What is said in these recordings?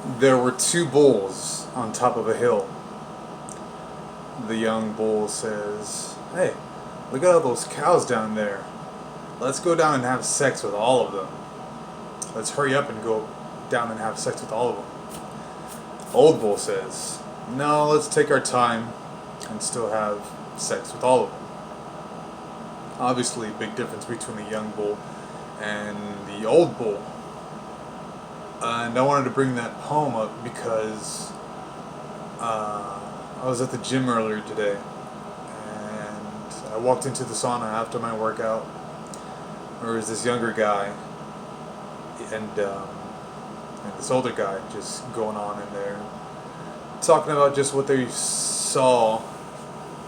There were two bulls on top of a hill. The young bull says, "Hey, look at all those cows down there. Let's go down and have sex with all of them. Let's hurry up and go down and have sex with all of them." Old bull says, "No, let's take our time and still have sex with all of them." Obviously, a big difference between the young bull and the old bull. And I wanted to bring that poem up because I was at the gym earlier today, and I walked into the sauna after my workout. There was this younger guy and this older guy just going on in there, talking about just what they saw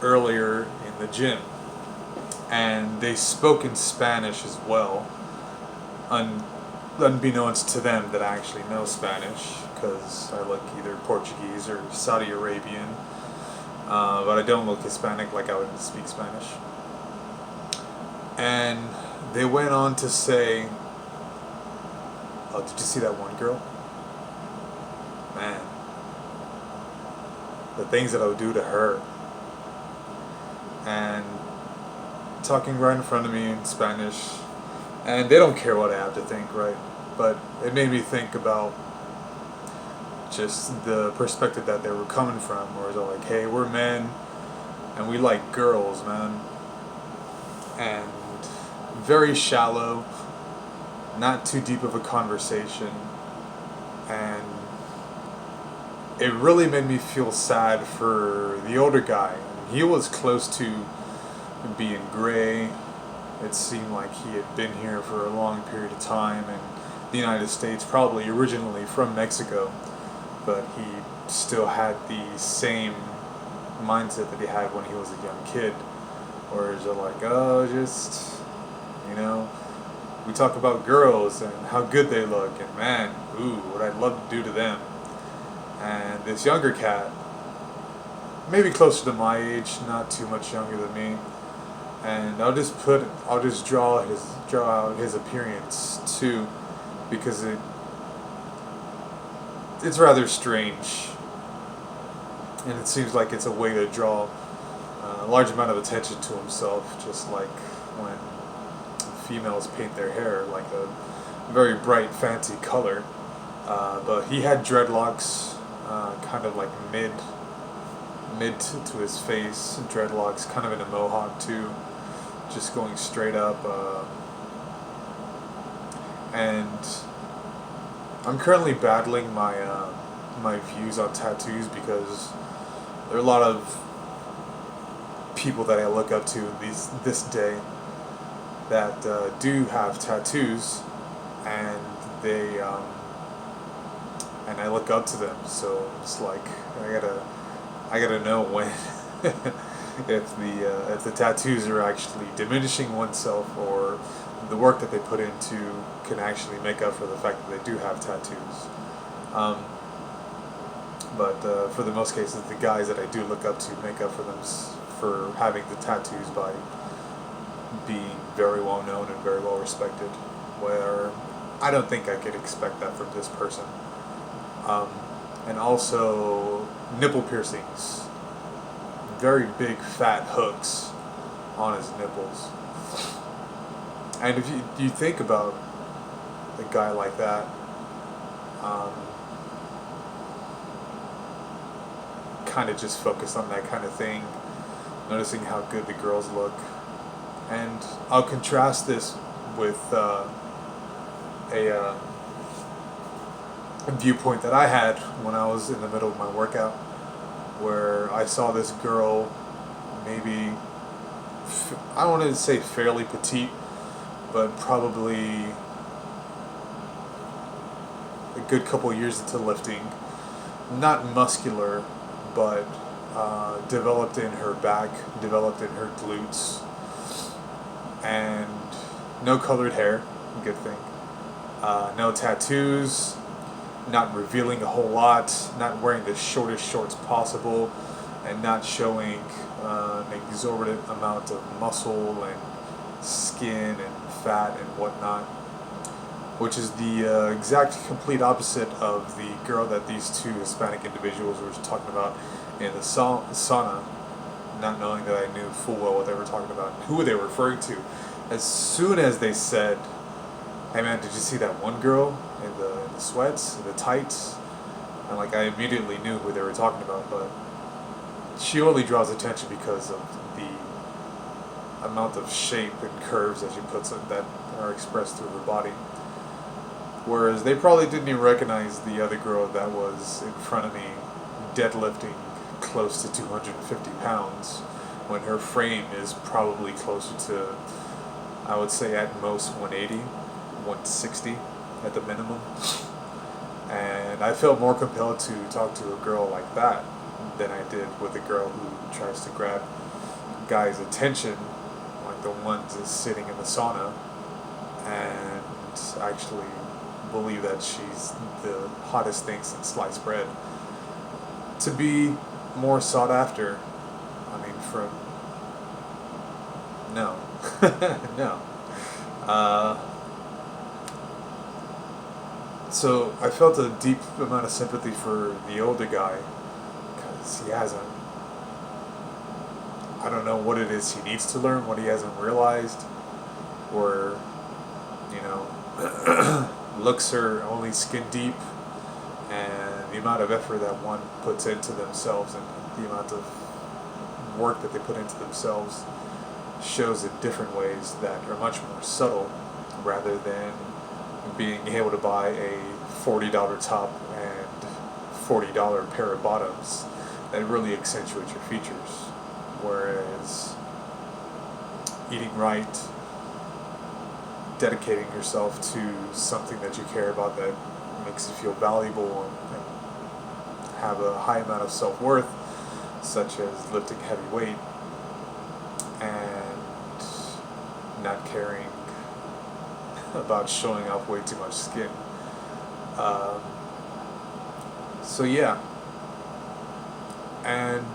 earlier in the gym. And they spoke in Spanish as well, unbeknownst to them that I actually know Spanish, because I look either Portuguese or Saudi Arabian, but I don't look Hispanic like I would speak Spanish. And they went on to say, "Oh, did you see that one girl? Man, the things that I would do to her." And talking right in front of me in Spanish, and they don't care what I have to think, right? But it made me think about just the perspective that they were coming from, where they're like, "Hey, we're men, and we like girls, man," and very shallow, not too deep of a conversation, and it really made me feel sad for the older guy. He was close to being gray. It seemed like he had been here for a long period of time in the United States, probably originally from Mexico, but he still had the same mindset that he had when he was a young kid, where they're like, "Oh, just, you know, we talk about girls and how good they look, and man, ooh, what I'd love to do to them." And this younger cat, maybe closer to my age, not too much younger than me, and I'll just draw out his appearance too, because it's rather strange, and it seems like it's a way to draw a large amount of attention to himself, just like when females paint their hair like a very bright, fancy color. But he had dreadlocks, kind of like mid to his face, dreadlocks, kind of in a mohawk too, just going straight up. And I'm currently battling my views on tattoos, because there are a lot of people that I look up to this day that do have tattoos, and they and I look up to them. So it's like I gotta know when if the tattoos are actually diminishing oneself, or the work that they put into can actually make up for the fact that they do have tattoos. But for the most cases, the guys that I do look up to make up for them for having the tattoos by being very well known and very well respected. Where I don't think I could expect that from this person. And also nipple piercings, very big fat hooks on his nipples. And if you think about a guy like that, kind of just focus on that kind of thing, noticing how good the girls look. And I'll contrast this with a viewpoint that I had when I was in the middle of my workout, where I saw this girl, maybe, I don't want to say fairly petite, but probably a good couple years into lifting, not muscular, but developed in her back, developed in her glutes, and no colored hair, good thing, no tattoos, not revealing a whole lot, not wearing the shortest shorts possible, and not showing an exorbitant amount of muscle and skin and fat and whatnot. which is the exact complete opposite of the girl that these two Hispanic individuals were talking about in the sauna, not knowing that I knew full well what they were talking about and who they were referring to. As soon as they said, "Hey man, did you see that one girl in the sweats, in the tights?" And like I immediately knew who they were talking about, but she only draws attention because of the amount of shape and curves that she puts in that are expressed through her body. Whereas they probably didn't even recognize the other girl that was in front of me deadlifting close to 250 pounds when her frame is probably closer to, I would say at most 180, 160 at the minimum. And I felt more compelled to talk to a girl like that than I did with a girl who tries to grab guys' attention, like the ones that's sitting in the sauna, and actually believe that she's the hottest thing since sliced bread. To be more sought after, I mean, from no, no. So I felt a deep amount of sympathy for the older guy, because he hasn't, I don't know what it is he needs to learn, what he hasn't realized, or, you know, looks are only skin deep, and the amount of effort that one puts into themselves and the amount of work that they put into themselves shows in different ways that are much more subtle, rather than being able to buy a $40 top and $40 pair of bottoms that really accentuate your features. Whereas eating right, dedicating yourself to something that you care about that makes you feel valuable and have a high amount of self-worth, such as lifting heavy weight and not caring about showing off way too much skin. So yeah, and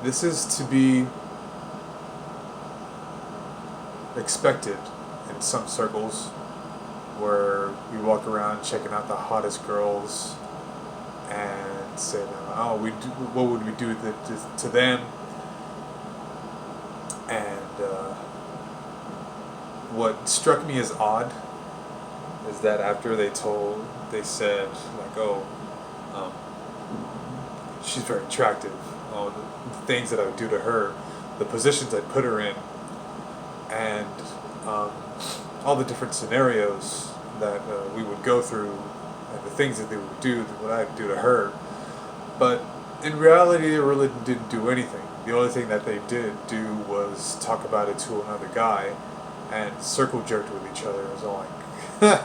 this is to be expected in some circles, where we walk around checking out the hottest girls and say, "Oh, what would we do to them?" And what struck me as odd is that after they said like, "Oh, she's very attractive. Oh, the things that I would do to her, the positions I'd put her in, and all the different scenarios that we would go through, and the things that they would do, what I'd do to her." But in reality, they really didn't do anything. The only thing that they did do was talk about it to another guy and circle jerked with each other. It was all like,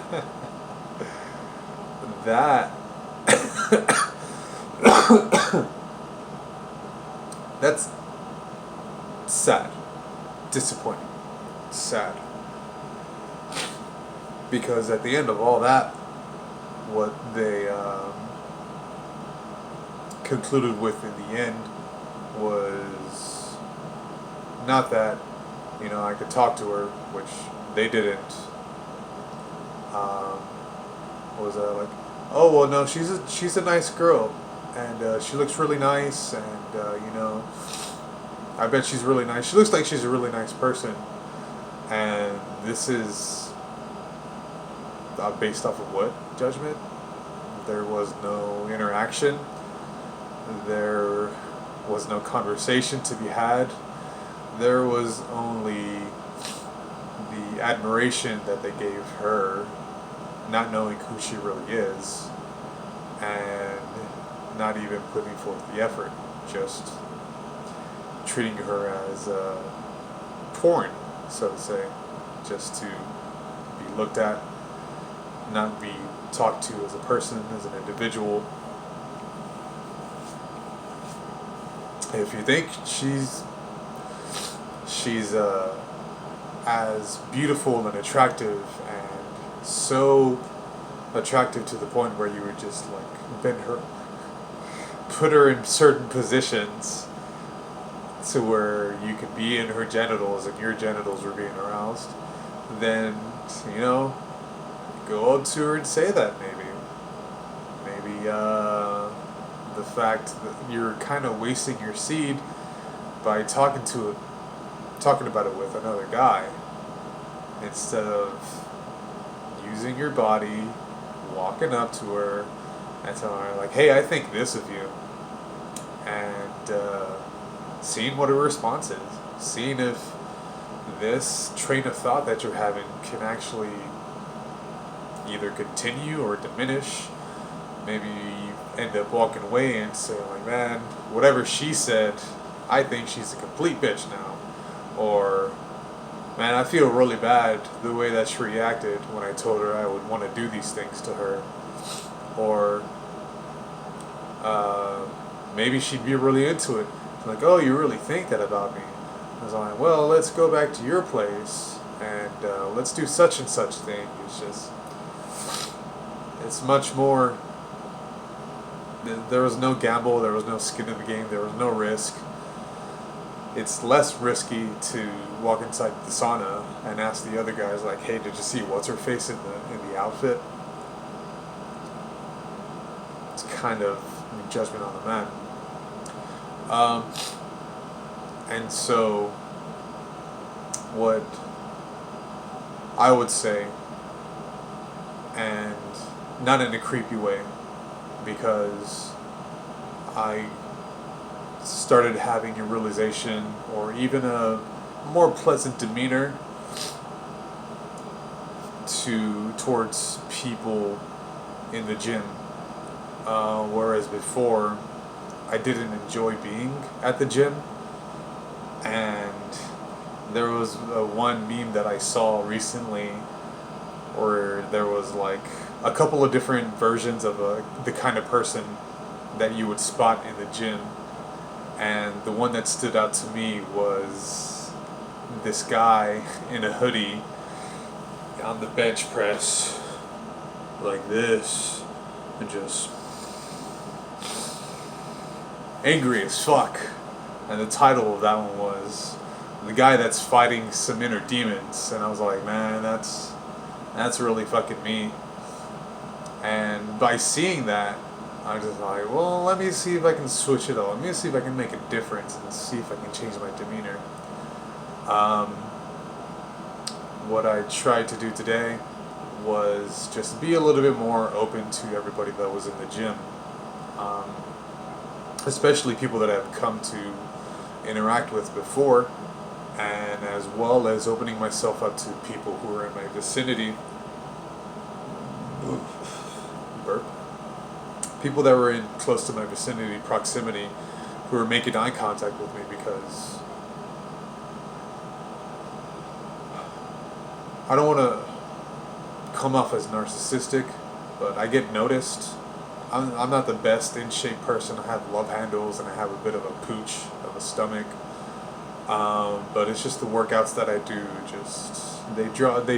that. That's sad. Disappointing. Sad. Because at the end of all that, what they concluded with in the end was not that, you know, I could talk to her, which they didn't. Was like, "Oh well, no, she's a nice girl, and she looks really nice, and you know, I bet she's really nice. She looks like she's a really nice person." And this is based off of what judgment? There was no interaction. There was no conversation to be had. There was only the admiration that they gave her, not knowing who she really is, and not even putting forth the effort, just treating her as porn, so to say, just to be looked at, not be talked to as a person, as an individual. If you think she's as beautiful and attractive, and so attractive to the point where you would just like bend her, put her in certain positions to where you could be in her genitals and your genitals were being aroused, then, you know, go up to her and say that maybe. Maybe the fact that you're kind of wasting your seed by talking about it with another guy instead of using your body, walking up to her and telling her like, "Hey, I think this of you," and seeing what her response is, seeing if this train of thought that you're having can actually either continue or diminish. Maybe you end up walking away and saying like, "Man, whatever she said, I think she's a complete bitch now," or, "Man, I feel really bad the way that she reacted when I told her I would want to do these things to her," or maybe she'd be really into it. Like, "Oh, you really think that about me?" I was like, "Well, let's go back to your place and let's do such and such thing." It's much more. There was no gamble, there was no skin in the game, there was no risk. It's less risky to walk inside the sauna and ask the other guys like, "Hey, did you see what's her face in the outfit?" It's kind of a judgment on the man. And so, what I would say, and not in a creepy way, because I started having a realization or even a more pleasant demeanor towards people in the gym, whereas before I didn't enjoy being at the gym. And there was one meme that I saw recently where there was like a couple of different versions of the kind of person that you would spot in the gym, and the one that stood out to me was this guy in a hoodie on the bench press like this and just angry as fuck. And the title of that one was "The Guy That's Fighting Some Inner Demons," and I was like, man, that's really fucking me. And by seeing that, I was just like, well, let me see if I can switch it up. Let me see if I can make a difference and see if I can change my demeanor. What I tried to do today was just be a little bit more open to everybody that was in the gym, especially people that I've come to interact with before, and as well as opening myself up to people who are in my vicinity. Burp. People that were in close to my vicinity, proximity, who were making eye contact with me, because I don't want to come off as narcissistic, but I get noticed. I'm not the best in shape person. I have love handles and I have a bit of a pooch of a stomach. But it's just the workouts that I do. Just they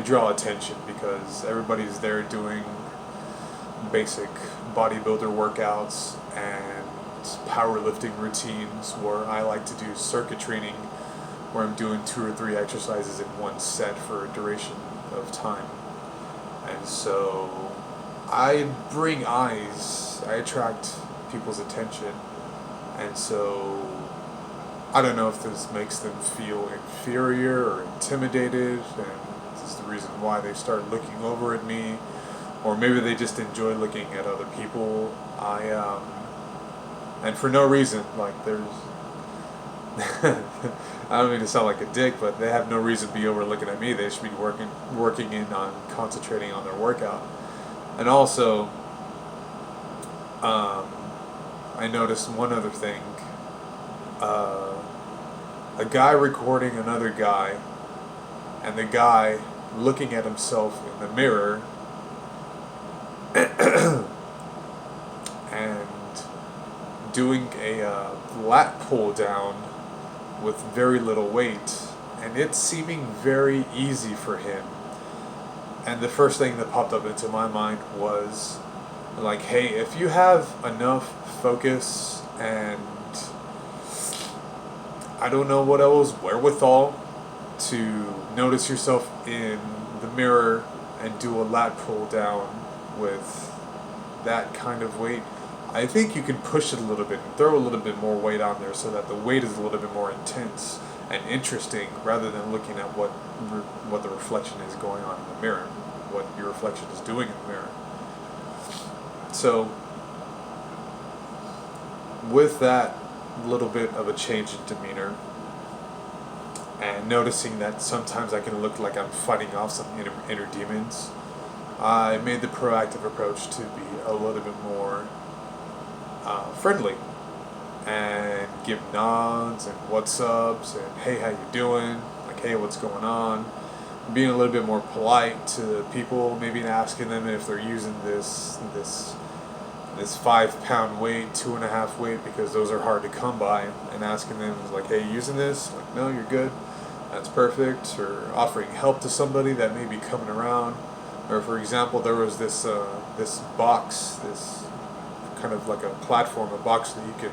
draw attention because everybody's there doing basic bodybuilder workouts and powerlifting routines, where I like to do circuit training, where I'm doing 2 or 3 exercises in one set for a duration of time. And so I bring eyes, I attract people's attention, and so I don't know if this makes them feel inferior or intimidated, and this is the reason why they start looking over at me, or maybe they just enjoy looking at other people. And for no reason, like there's, I don't mean to sound like a dick, but they have no reason to be over looking at me. They should be working in on concentrating on their workout. And also, I noticed one other thing. A guy recording another guy, and the guy looking at himself in the mirror and doing a lat pull down with very little weight, and it's seeming very easy for him. And the first thing that popped up into my mind was like, hey, if you have enough focus and I don't know what else, wherewithal to notice yourself in the mirror and do a lat pull down with that kind of weight. I think you can push it a little bit and throw a little bit more weight on there so that the weight is a little bit more intense and interesting rather than looking at what the reflection is going on in the mirror, what your reflection is doing in the mirror. So with that little bit of a change in demeanor and noticing that sometimes I can look like I'm fighting off some inner demons, I made the proactive approach to be a little bit more friendly and give nods and what's ups and hey, how you doing, like hey, what's going on, being a little bit more polite to people, maybe asking them if they're using this 5 pound weight, 2.5 weight, because those are hard to come by, and asking them like, hey, you using this? Like, no, you're good, that's perfect. Or offering help to somebody that may be coming around. Or for example, there was this box, this kind of like a platform, a box that you can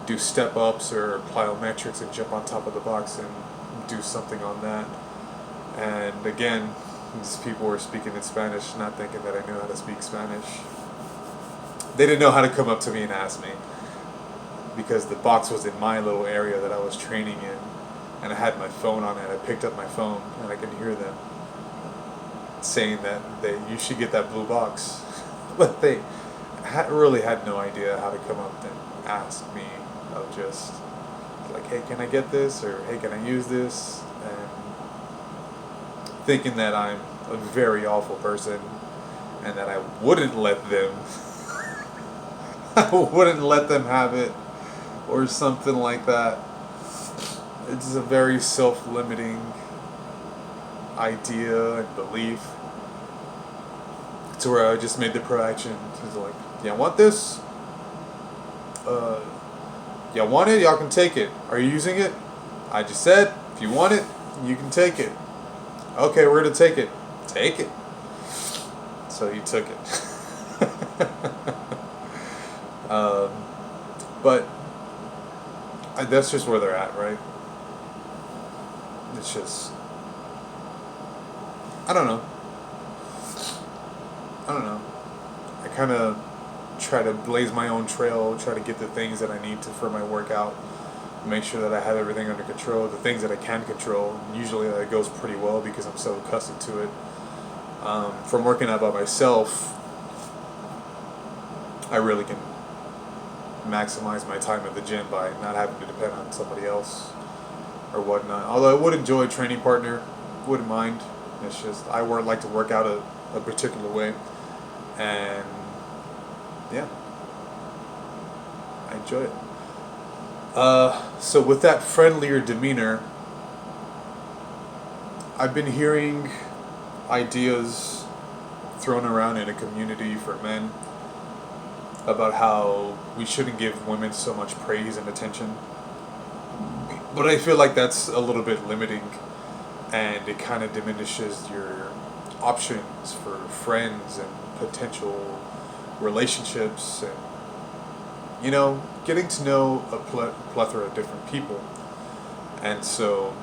do step ups or plyometrics and jump on top of the box and do something on that. And again, these people were speaking in Spanish, not thinking that I knew how to speak Spanish. They didn't know how to come up to me and ask me because the box was in my little area that I was training in, and I had my phone on it. I picked up my phone and I could hear them saying that you should get that blue box, but they really had no idea how to come up and ask me. Of just like, hey, can I get this, or hey, can I use this, and thinking that I'm a very awful person and that I wouldn't let them I wouldn't let them have it or something like that. It's a very self-limiting idea and belief to where I just made the proaction. It's like, yeah, want this? Y'all want it? Y'all can take it. Are you using it? I just said, if you want it, you can take it. Okay, we're gonna take it. Take it. So he took it. But that's just where they're at, right? It's just, I don't know. I kind of try to blaze my own trail, try to get the things that I need to for my workout, make sure that I have everything under control, the things that I can control. Usually that goes pretty well because I'm so accustomed to it. From working out by myself, I really can maximize my time at the gym by not having to depend on somebody else or whatnot. Although I would enjoy a training partner, wouldn't mind. It's just I would like to work out a particular way, and yeah, I enjoy it. So with that friendlier demeanor, I've been hearing ideas thrown around in a community for men about how we shouldn't give women so much praise and attention. But I feel like that's a little bit limiting, and it kind of diminishes your options for friends and potential relationships, and getting to know a plethora of different people. And so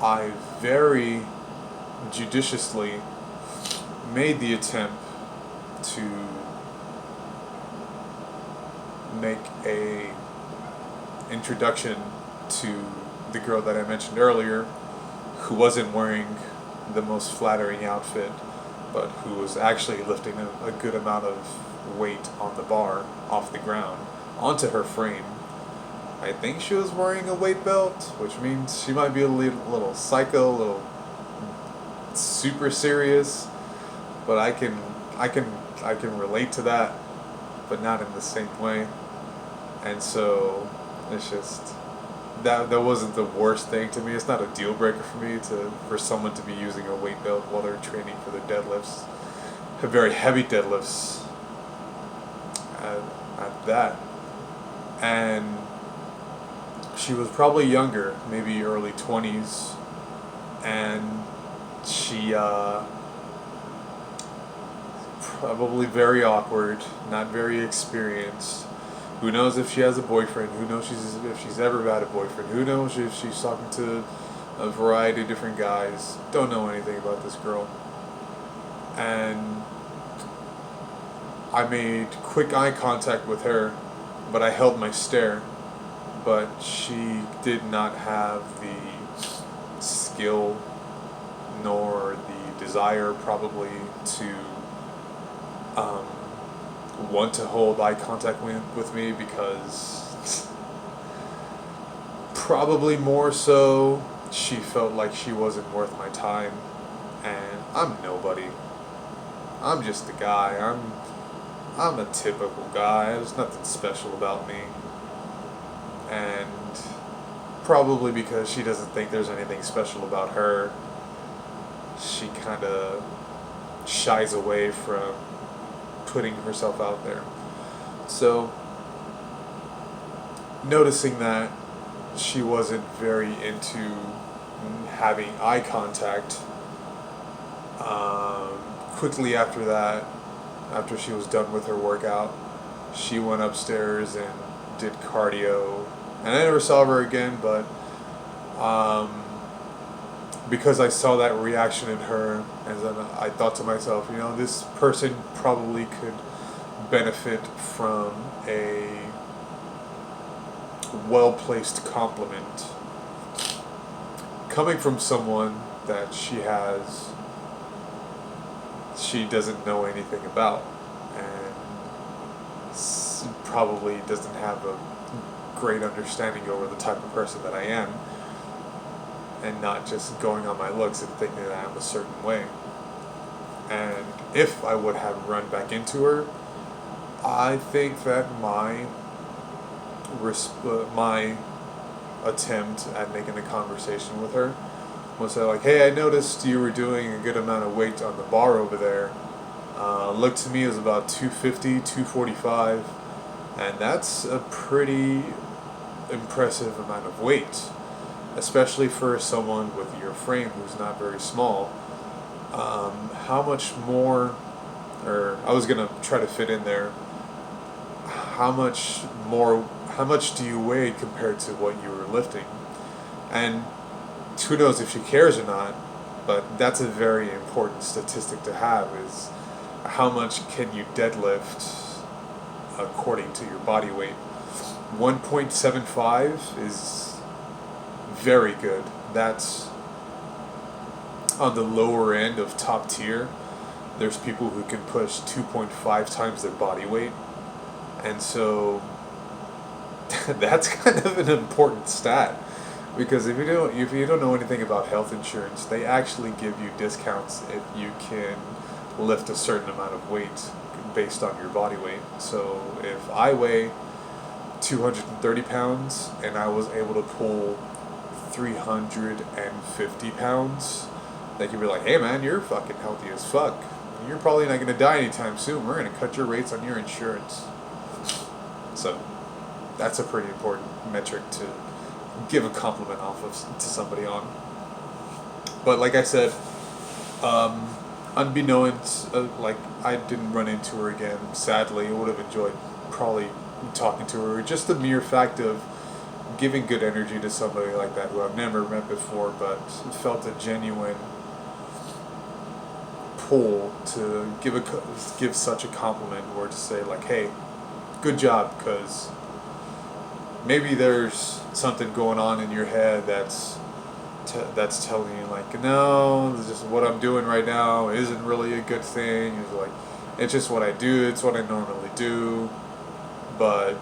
I very judiciously made the attempt to make a introduction to the girl that I mentioned earlier, who wasn't wearing the most flattering outfit, but who was actually lifting a good amount of weight on the bar off the ground onto her frame. I think she was wearing a weight belt, which means she might be a little psycho, a little super serious, but I can relate to that, but not in the same way. And so it's just that wasn't the worst thing to me. It's not a deal breaker for me for someone to be using a weight belt while they're training for their deadlifts, very heavy deadlifts at that. And she was probably younger, maybe early 20s, and she probably very awkward, not very experienced, Who knows if she has a boyfriend? Who knows if she's ever had a boyfriend? Who knows if she's talking to a variety of different guys? Don't know anything about this girl. And I made quick eye contact with her, but I held my stare. But she did not have the skill nor the desire probably to want to hold eye contact with me, because probably more so she felt like she wasn't worth my time, and I'm nobody. I'm just a guy. I'm a typical guy. There's nothing special about me. And probably because she doesn't think there's anything special about her, she kind of shies away from putting herself out there. So, noticing that she wasn't very into having eye contact, quickly after that, after she was done with her workout, she went upstairs and did cardio. And I never saw her again, but because I saw that reaction in her, and then I thought to myself, this person probably could benefit from a well-placed compliment coming from someone that she doesn't know anything about, and probably doesn't have a great understanding over the type of person that I am, and not just going on my looks and thinking that I'm a certain way. And if I would have run back into her, I think that my attempt at making a conversation with her was say like, hey, I noticed you were doing a good amount of weight on the bar over there. Looked to me as about 250, 245, and that's a pretty impressive amount of weight, especially for someone with your frame who's not very small. How much more, or I was going to try to fit in there, how much do you weigh compared to what you were lifting? And who knows if she cares or not, but that's a very important statistic to have, is how much can you deadlift according to your body weight. 1.75 is very good. That's on the lower end of top tier. There's people who can push 2.5 times their body weight, and so that's kind of an important stat, because if you don't know anything about health insurance, they actually give you discounts if you can lift a certain amount of weight based on your body weight. So if I weigh 230 pounds and I was able to pull 350 pounds, they could be like, hey man, you're fucking healthy as fuck. You're probably not going to die anytime soon. We're going to cut your rates on your insurance. So that's a pretty important metric to give a compliment off of to somebody on. But like I said, unbeknownst, like I didn't run into her again. Sadly, I would have enjoyed probably talking to her. Just the mere fact of giving good energy to somebody like that who I've never met before, but felt a genuine pull to give such a compliment, or to say like, hey, good job, because maybe there's something going on in your head that's telling you like, no, this is what I'm doing right now isn't really a good thing. It's like, it's just what I do, it's what I normally do, but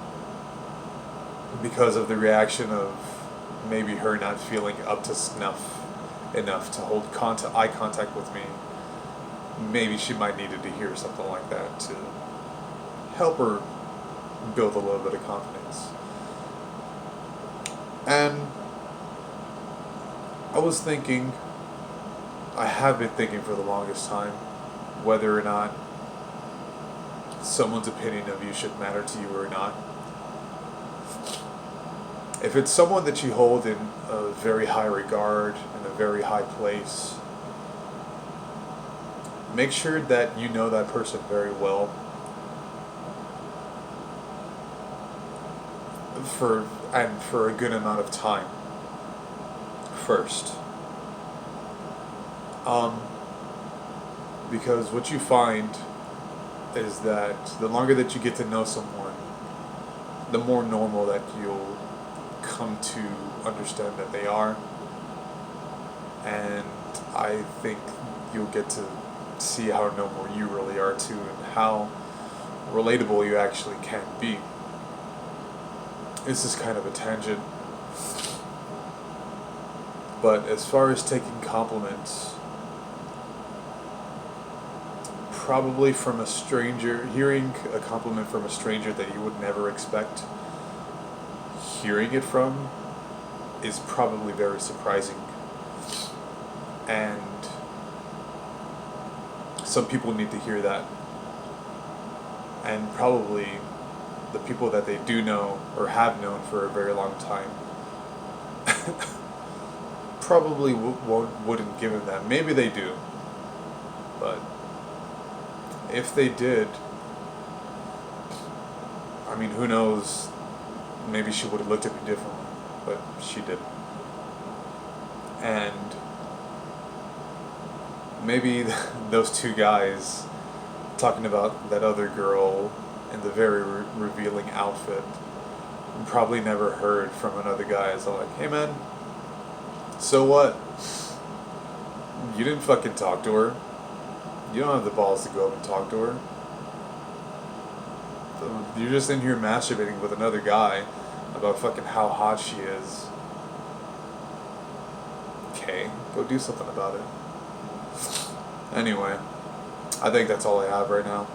because of the reaction of maybe her not feeling up to snuff enough to hold eye contact with me, maybe she might needed to hear something like that to help her build a little bit of confidence. And I was thinking, I have been thinking for the longest time, whether or not someone's opinion of you should matter to you or not. If it's someone that you hold in a very high regard, in a very high place, make sure that you know that person very well. for a good amount of time first. Because what you find is that the longer that you get to know someone, the more normal that you'll come to understand that they are. And I think you'll get to see how normal you really are too, and how relatable you actually can be. This is kind of a tangent. But as far as taking compliments, probably from a stranger, hearing a compliment from a stranger that you would never expect hearing it from is probably very surprising. And some people need to hear that. And probably the people that they do know or have known for a very long time probably wouldn't give him that. Maybe they do. But if they did, I mean, who knows? Maybe she would have looked at me differently, but she didn't. And maybe those two guys talking about that other girl in the very revealing outfit probably never heard from another guy as like, hey man, so what? You didn't fucking talk to her. You don't have the balls to go up and talk to her. You're just in here masturbating with another guy about fucking how hot she is. Okay, go do something about it. Anyway, I think that's all I have right now.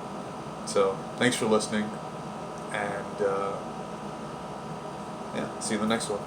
So, thanks for listening. And, yeah, see you in the next one.